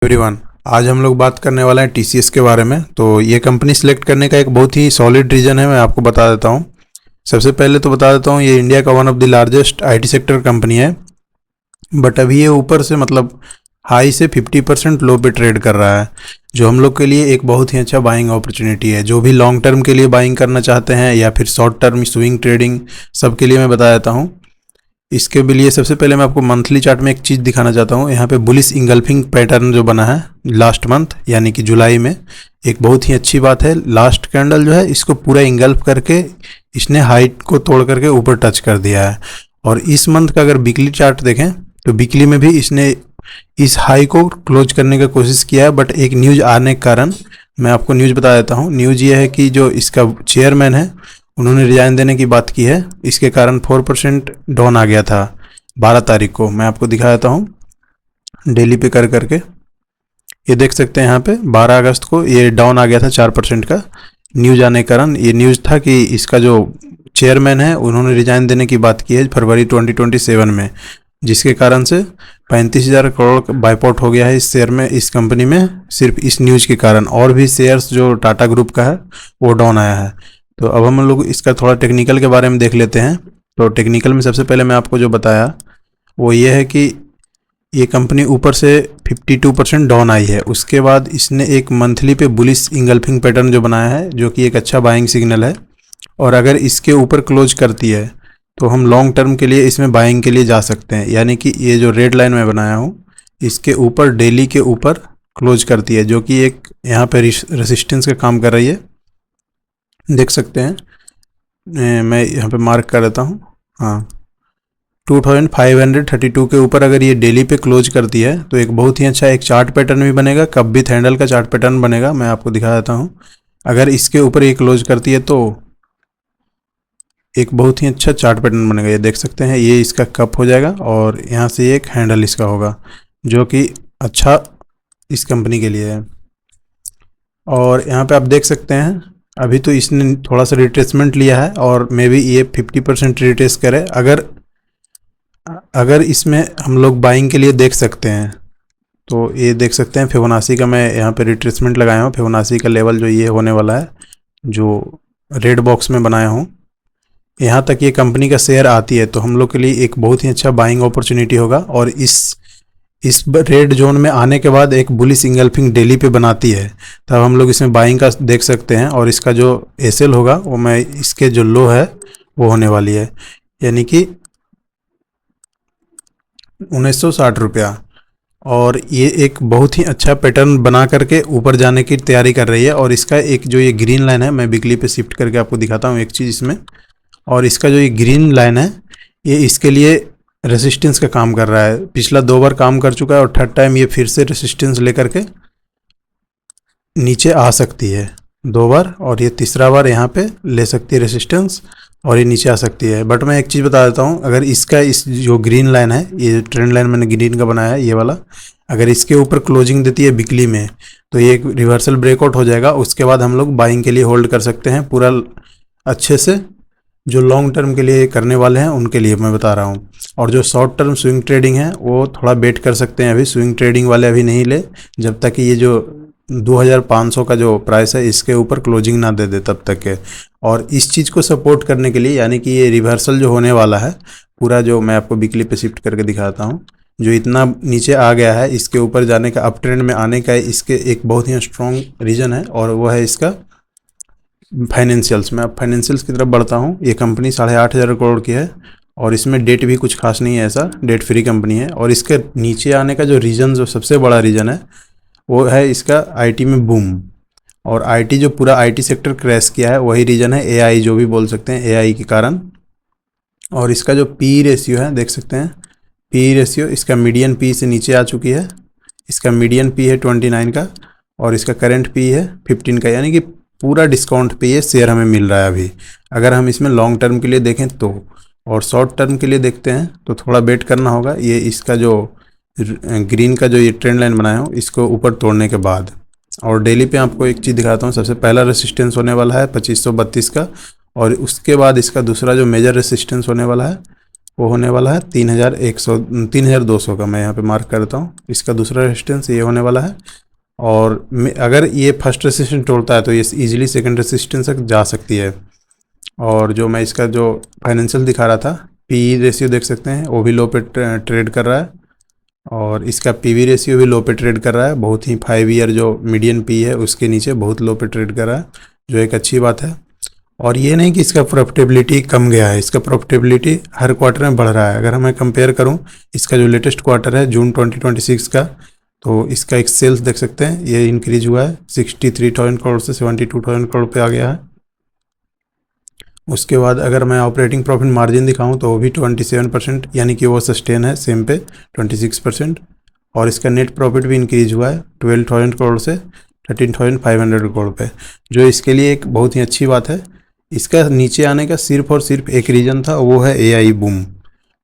Everyone, आज हम लोग बात करने वाले हैं टीसीएस के बारे में। तो ये कंपनी सिलेक्ट करने का एक बहुत ही सॉलिड रीज़न है, मैं आपको बता देता हूँ। सबसे पहले तो बता देता हूँ, ये इंडिया का one of the largest IT sector company है। बट अभी ये ऊपर से हाई से 50% लो पे ट्रेड कर रहा है, जो हम लोग के लिए एक बहुत ही अच्छा बाइंग अपॉर्चुनिटी है। जो भी लॉन्ग टर्म के लिए बाइंग करना चाहते हैं या फिर शॉर्ट टर्म स्विंग ट्रेडिंग, सबके लिए मैं बता देता हूँ। इसके भी लिए सबसे पहले मैं आपको मंथली चार्ट में एक चीज़ दिखाना चाहता हूँ। यहाँ पे बुलिश इंगल्फिंग पैटर्न जो बना है लास्ट मंथ यानी कि जुलाई में, एक बहुत ही अच्छी बात है। लास्ट कैंडल जो है इसको पूरा इंगल्फ करके इसने हाइट को तोड़ करके ऊपर टच कर दिया है। और इस मंथ का अगर वीकली चार्ट देखें तो वीकली में भी इसने इस हाई को क्लोज करने का कोशिश किया है। बट एक न्यूज़ आने के कारण मैं आपको न्यूज़ बता देता हूँ। न्यूज़ ये है कि जो इसका चेयरमैन है उन्होंने रिजाइन देने की बात की है। इसके कारण 4% डाउन आ गया था 12 तारीख को। मैं आपको दिखा देता हूँ डेली पे कर करके, ये देख सकते हैं यहाँ पे 12 अगस्त को ये डाउन आ गया था 4% का। न्यूज़ आने के कारण ये न्यूज़ था कि इसका जो चेयरमैन है उन्होंने रिजाइन देने की बात की है फरवरी 2027 में, जिसके कारण से 35,000 करोड़ बाइपआउट हो गया है इस शेयर में, इस कंपनी में, सिर्फ इस न्यूज़ के कारण। और भी शेयर्स जो टाटा ग्रुप का है वो डाउन आया है। तो अब हम लोग इसका थोड़ा टेक्निकल के बारे में देख लेते हैं। तो टेक्निकल में सबसे पहले मैं आपको जो बताया वो ये है कि ये कंपनी ऊपर से 52% डाउन आई है। उसके बाद इसने एक मंथली पे बुलिश इंगल्फिंग पैटर्न जो बनाया है, जो कि एक अच्छा बाइंग सिग्नल है। और अगर इसके ऊपर क्लोज करती है तो हम लॉन्ग टर्म के लिए इसमें बाइंग के लिए जा सकते हैं। यानी कि ये जो रेड लाइन मैं बनाया हूँ इसके ऊपर डेली के ऊपर क्लोज करती है, जो कि एक यहाँ पे रेसिस्टेंस का काम कर रही है, देख सकते हैं। मैं यहाँ पे मार्क कर देता हूँ, हाँ 2532 के ऊपर अगर ये डेली पे क्लोज करती है तो एक बहुत ही अच्छा एक चार्ट पैटर्न भी बनेगा, कब भी हैंडल का चार्ट पैटर्न बनेगा। मैं आपको दिखा देता हूँ। अगर इसके ऊपर ये क्लोज करती है तो एक बहुत ही अच्छा चार्ट पैटर्न बनेगा। ये देख सकते हैं, ये इसका कप हो जाएगा और यहाँ से एक हैंडल इसका होगा, जो कि अच्छा इस कंपनी के लिए है। और यहाँ पे आप देख सकते हैं अभी तो इसने थोड़ा सा रिट्रेसमेंट लिया है और मे बी ये 50% रिट्रेस करे। अगर इसमें हम लोग बाइंग के लिए देख सकते हैं तो ये देख सकते हैं फिबोनाची का मैं यहाँ पे रिट्रेसमेंट लगाया हूँ। फिबोनाची का लेवल जो ये होने वाला है, जो रेड बॉक्स में बनाया हूँ, यहाँ तक ये कंपनी का शेयर आती है तो हम लोग के लिए एक बहुत ही अच्छा बाइंग अपॉर्चुनिटी होगा। और इस रेड जोन में आने के बाद एक बुलिश इंगल्फिंग डेली पे बनाती है, तब हम लोग इसमें बाइंग का देख सकते हैं। और इसका जो एसएल होगा वो मैं इसके जो लो है वो होने वाली है, यानी कि 1960 रुपया। और ये एक बहुत ही अच्छा पैटर्न बना करके ऊपर जाने की तैयारी कर रही है। और इसका एक जो ये ग्रीन लाइन है, मैं वीकली पे शिफ्ट करके आपको दिखाता हूँ एक चीज़ इसमें। और इसका जो ये ग्रीन लाइन है ये इसके लिए रेसिस्टेंस का काम कर रहा है। पिछला 2 बार काम कर चुका है और थर्ड टाइम ये फिर से रेसिस्टेंस लेकर के नीचे आ सकती है 2 बार, और ये तीसरा बार यहाँ पे ले सकती है रेसिस्टेंस और ये नीचे आ सकती है। बट मैं एक चीज़ बता देता हूँ, अगर इसका इस जो ग्रीन लाइन है, ये ट्रेंड लाइन मैंने ग्रीन का बनाया है ये वाला, अगर इसके ऊपर क्लोजिंग देती है वीकली में तो ये एक रिवर्सल ब्रेकआउट हो जाएगा। उसके बाद हम लोग बाइंग के लिए होल्ड कर सकते हैं पूरा अच्छे से। जो लॉन्ग टर्म के लिए करने वाले हैं उनके लिए मैं बता रहा हूँ। और जो शॉर्ट टर्म स्विंग ट्रेडिंग है वो थोड़ा वेट कर सकते हैं। अभी स्विंग ट्रेडिंग वाले अभी नहीं ले, जब तक कि ये जो 2500 का जो प्राइस है इसके ऊपर क्लोजिंग ना दे दे तब तक के। और इस चीज़ को सपोर्ट करने के लिए, यानी कि ये रिवर्सल जो होने वाला है पूरा, जो मैं आपको वीकली पे शिफ्ट करके दिखाता हूँ, जो इतना नीचे आ गया है इसके ऊपर जाने का, अप ट्रेंड में आने का इसके एक बहुत ही स्ट्रॉन्ग रीज़न है और वो है इसका फाइनेंशियल्स। मैं अब फाइनेंशियल्स की तरफ बढ़ता हूँ। ये कंपनी 8,500 करोड़ की है और इसमें डेट भी कुछ खास नहीं है, ऐसा डेट फ्री कंपनी है। और इसके नीचे आने का जो रीज़न, जो सबसे बड़ा रीज़न है वो है इसका आईटी में बूम। और आईटी जो पूरा आईटी सेक्टर क्रैश किया है वही रीज़न है, एआई जो भी बोल सकते हैं, एआई के कारण। और इसका जो पी रेशियो है देख सकते हैं, पी रेशियो इसका मीडियन पी से नीचे आ चुकी है। इसका मीडियन पी है 29 का और इसका करंट पी है 15 का, यानी कि पूरा डिस्काउंट पे ये शेयर हमें मिल रहा है अभी, अगर हम इसमें लॉन्ग टर्म के लिए देखें तो। और शॉर्ट टर्म के लिए देखते हैं तो थोड़ा वेट करना होगा। ये इसका जो ग्रीन का जो ये ट्रेंड लाइन बनाया हूँ इसको ऊपर तोड़ने के बाद। और डेली पे आपको एक चीज़ दिखाता हूँ। सबसे पहला रेसिस्टेंस होने वाला है 2532 का, और उसके बाद इसका दूसरा जो मेजर रेसिस्टेंस होने वाला है वो होने वाला है 3200 का। मैं यहाँ पे मार्क करता हूँ। इसका दूसरा रेजिस्टेंस ये होने वाला है, और अगर ये फर्स्ट रेजिस्टेंस तोड़ता है तो ये इजीली सेकंड रेजिस्टेंस तक जा सकती है। और जो मैं इसका जो फाइनेंशियल दिखा रहा था, पी रेशियो देख सकते हैं, वो भी लो पे ट्रेड कर रहा है, और इसका पीवी रेशियो भी लो पे ट्रेड कर रहा है। बहुत ही 5 ईयर जो मीडियन पी है उसके नीचे बहुत लो पे ट्रेड कर रहा है, जो एक अच्छी बात है। और ये नहीं कि इसका प्रॉफिटेबिलिटी कम गया है, इसका प्रॉफिटेबिलिटी हर क्वार्टर में बढ़ रहा है। अगर मैं कंपेयर करूं इसका जो लेटेस्ट क्वार्टर है जून 2026 का, तो इसका एक सेल्स देख सकते हैं, ये इंक्रीज हुआ है 63,000 करोड़ से 72,000 करोड़ पे आ गया है। उसके बाद अगर मैं ऑपरेटिंग प्रॉफिट मार्जिन दिखाऊं तो वो भी 27%, यानी कि वो सस्टेन है सेम पे 26%। और इसका नेट प्रॉफिट भी इंक्रीज हुआ है 12,000 करोड़ से 13,500 करोड़ पे, जो इसके लिए एक बहुत ही अच्छी बात है। इसका नीचे आने का सिर्फ और सिर्फ एक रीज़न था, वो है एआई बूम।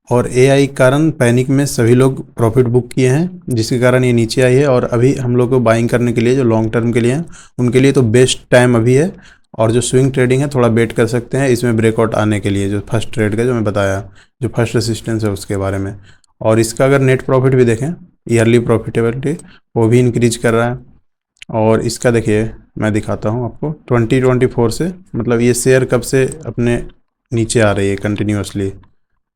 और एआई के कारण पैनिक में सभी लोग प्रॉफिट बुक किए हैं, जिसके कारण ये नीचे आई है। और अभी हम लोग को बाइंग करने के लिए जो लॉन्ग टर्म के लिए हैं उनके लिए तो बेस्ट टाइम अभी है। और जो स्विंग ट्रेडिंग है थोड़ा वेट कर सकते हैं इसमें ब्रेकआउट आने के लिए, जो फर्स्ट ट्रेड का जो मैं बताया, जो फर्स्ट रेसिस्टेंस है उसके बारे में। और इसका अगर नेट प्रॉफिट भी देखें, ईयरली प्रॉफिटेबिलिटी वो भी इंक्रीज कर रहा है। और इसका देखिए मैं दिखाता हूँ आपको 2024 से, मतलब ये शेयर कब से अपने नीचे आ रही है कंटिन्यूसली।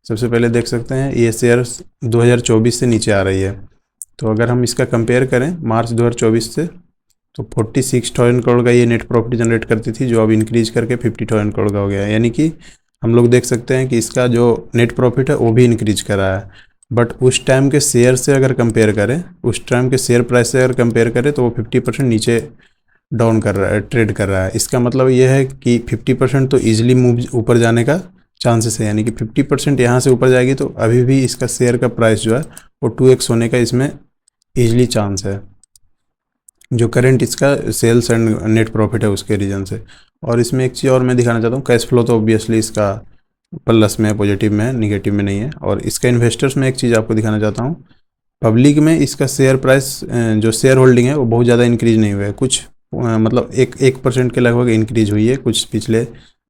सबसे पहले देख सकते हैं ये शेयर 2024 से नीचे आ रही है। तो अगर हम इसका कंपेयर करें मार्च 2024 से, तो 46,000 करोड़ का ये नेट प्रॉफिट जनरेट करती थी, जो अब इंक्रीज करके 50,000 करोड़ का हो गया है। यानी कि हम लोग देख सकते हैं कि इसका जो नेट प्रॉफिट है वो भी इंक्रीज कर रहा है। बट उस टाइम के शेयर से अगर कंपेयर करें, उस टाइम के शेयर प्राइस से अगर कंपेयर करें तो वो 50% नीचे डाउन कर रहा है, ट्रेड कर रहा है। इसका मतलब ये है कि 50% तो ईजिली मूव ऊपर जाने का चांसेस है, यानी कि 50% यहाँ से ऊपर जाएगी तो अभी भी इसका शेयर का प्राइस जो है वो 2x होने का इसमें ईजिली चांस है, जो करंट इसका सेल्स एंड नेट प्रॉफिट है उसके रीजन से। और इसमें एक चीज़ और मैं दिखाना चाहता हूँ, कैश फ्लो तो ऑब्वियसली इसका प्लस में है, पॉजिटिव में है, निगेटिव में नहीं है। और इसका इन्वेस्टर्स में एक चीज़ आपको दिखाना चाहता हूँ, पब्लिक में इसका शेयर प्राइस जो शेयर होल्डिंग है वो बहुत ज़्यादा इंक्रीज नहीं हुआ है, कुछ मतलब 1% के लगभग इंक्रीज हुई है कुछ पिछले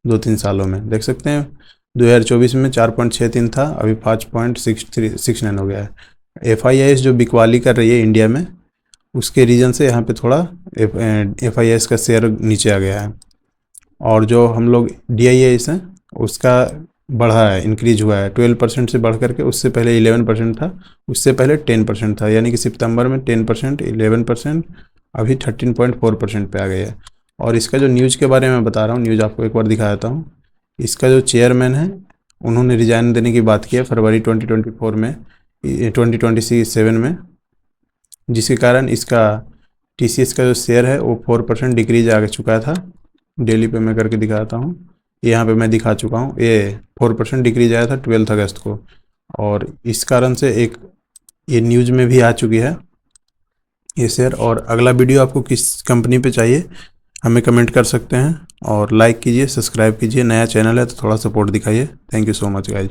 2-3 सालों में। देख सकते हैं 2024 में 4.63 था, अभी 5.69 हो गया है। FIIs जो बिकवाली कर रही है इंडिया में, उसके रीजन से यहाँ पे थोड़ा FIIs का शेयर नीचे आ गया है। और जो हम लोग DIIs हैं उसका बढ़ा है, इंक्रीज हुआ है 12% से बढ़ करके, उससे पहले 11% था, उससे पहले 10% था, यानी कि सितंबर में 10%, 11%, अभी 13.4% पे आ गया है। और इसका जो न्यूज़ के बारे में बता रहा हूँ, न्यूज़ आपको एक बार दिखा देता हूँ। इसका जो चेयरमैन है उन्होंने रिजाइन देने की बात की है फरवरी 2024 में, 2027 में, जिसके कारण इसका TCS का जो शेयर है वो 4% डिक्रीज आ चुका था। डेली पे मैं करके दिखाता हूँ, यहाँ पे मैं दिखा चुका हूँ, ये 4% डिक्रीज आया था 12 अगस्त को। और इस कारण से एक ये न्यूज़ में भी आ चुकी है ये शेयर। और अगला वीडियो आपको किस कंपनी पे चाहिए हमें कमेंट कर सकते हैं, और लाइक कीजिए, सब्सक्राइब कीजिए, नया चैनल है तो थोड़ा सपोर्ट दिखाइए। Thank you so much guys.